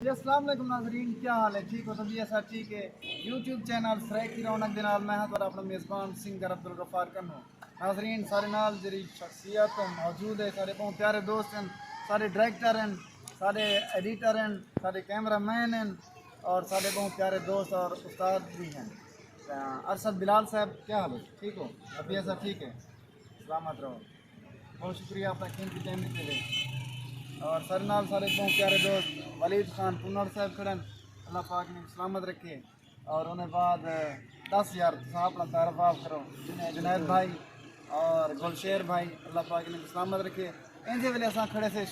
جی السلام علیکم ناظرین، کیا حال ہے؟ ٹھیک ہو؟ تو جی ایسا ٹھیک ہے۔ یوٹیوب چینل سرائے کی رونق دے نال میں ہاں اور اپنا میزبان سنگر عبدالغفار کنو۔ ناظرین سارے نال جڑی شخصیت موجود ہے، سارے بہت پیارے دوست ہیں، سارے ڈائریکٹر ہیں، سارے ایڈیٹر ہیں، سارے کیمرہ مین ہیں اور سارے بہت پیارے دوست اور استاد بھی ہیں۔ ارشد بلال صاحب، کیا حال ہے؟ ٹھیک ہو؟ ابھی ایسا ٹھیک ہے؟ سلامت رہو۔ بہت شکریہ اپنا قیمتی ٹائم دیتے ہوئے۔ اور سر نال سارے بہت پیارے دوست ولید خان پنر صاحب کھڑن، اللہ پاک نے سلامت رکھے۔ اور انہیں بعد 10,000 اپنا تعارف آپ کرو، جنید بھائی اور گلشیر بھائی، اللہ پاک نے سلامت رکھے۔ انجے ویلے اساں کھڑے سے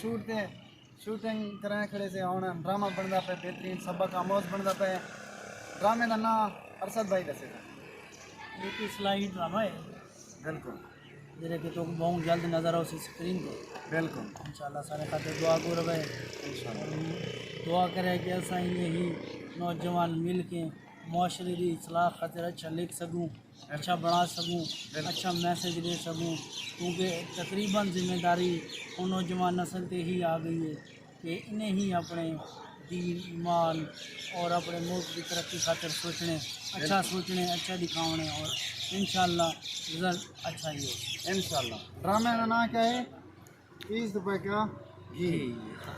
شوٹنگ کرنے کھڑے سے، ہوں ڈرامہ بنتا پہ بہترین سبق آموز بنتا پہ۔ ڈرامے کا نام ارشد بھائی دسے گا۔ ایک اصلاحی ڈرامہ ہے بالکل جہاں کہ تو بہت جلد نظر آؤ سی اسکرین پہ بالکل انشاءاللہ سارے خاطر دعا کو رہے، دعا کرے کہ اساں یہی نوجوان مل کے معاشرے کی اصلاح خاطر اچھا لکھ سکوں، اچھا بنا سکوں، اچھا میسیج دے سکوں، کیونکہ تقریباً ذمہ داری ان نوجوان نسل تے ہی آ گئی ہے کہ انہیں ہی اپنے دین ایمان اور اپنے ملک کی ترقی خاطر سوچنے، اچھا دکھاونے، اور انشاءاللہ رزلٹ اچھا ہی ہو۔ انشاءاللہ۔ ڈرامے کا نام کیا ہے؟ 30 روپے کا گھی۔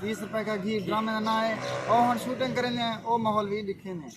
30 روپے کا گھی ڈرامے کا نام ہے۔ اور ہم شوٹنگ کریں گے، وہ ماحول بھی لکھیں گے۔